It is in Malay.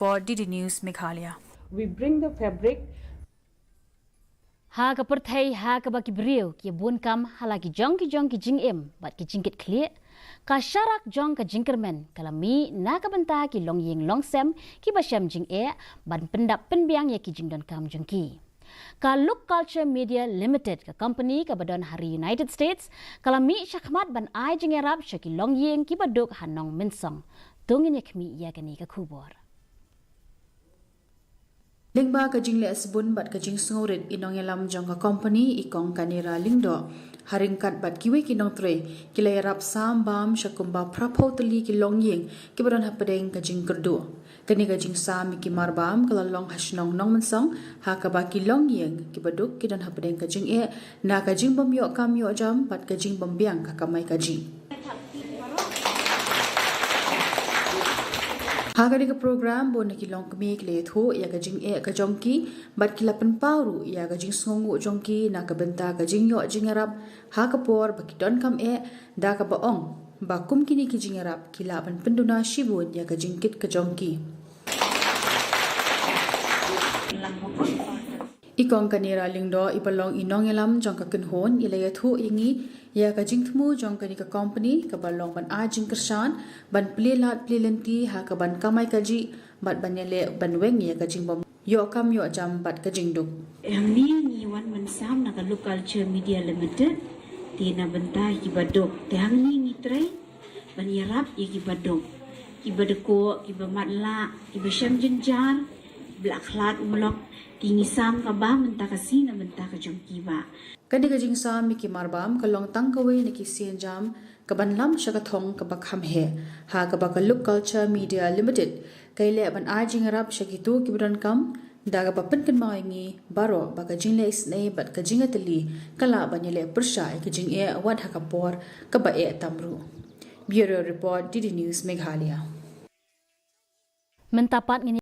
For DD News Meghalaya. We bring the fabric. Ha kaperthai ha kabaki brio ki bun kam halaki jong ki jing em bat ki jingkit clear ka syarak jong ka jingkermen kalami na kabenta ki Longiing long Shem ki ba Shem jing e ban pendap penbiang ya ki jingdon kam jongki ka Look Culture Media Limited ka company ka badon hari United States kalami syakmat ban ai Jingiarap syaki Longiing ki baduk han Nongmensong tungin yakmi ya kani ka kubor. Lingba ka jingle asbun bat ka jing sngorit inong yalam jong ka company ikong kanira lingdo haringkat bat kiwe kinong tre kilayarap sam bam shakumba prapotali ki Longiing ki baron hapadeng ka jing kerdu kani ka jing sam ki marbam kala long hasnong Nongmensong ha ka ba ki Longiing ki baduk ki don hapadeng ka jing e na ka jing bomyo kamyo jam bat ka jing bombiang ka kamai ka jing Hagari ka program bo nakilong kami kile tho ya ka jing e ka jongki bat kilapan pauru ya ka jing songu jongki na ka benta ka jing yo Jingiarap ha ka por ba kidon kam e da ka ba ong ba kum kini ki Jingiarap kilapan penduna shibun ya ka jingkit ka jongki Ikong kanira lingdo ipalong inong yalam jong ka kenhon ilaya thu ingi ya ka jingthmu jong kani ka company ka balong ban a jing kersan ban plilat plilenti ha ka ban kamai kaji bat banyale ban weng ya ka jing bom yo kam yo jam bat ka jingduk Ni wan mensam na ka Look Culture Media Limited ti na benta ki badok ti hangni ngitrai ban yarap ya ki badok ki badeko ki bamatla ki Shem Jynjar blaklat umlok tingi sam ka ba menta ka sina menta ka jong Kiba kani ka jing sam mi ki marbam ka long tang ka we ni ki sien jam ka ban lam shaka thong ka bakham he ha ka ba ka Look Culture Media Limited kaile ban a Jingiarap shaki tu ki buran kam da ka papen kan mai ngi baro ba ka jingle isne bat ka jingatali kala banyele persha ki jing e wat ha ka por ka ba e tamru Bureau Report DD News Meghalaya Mentapat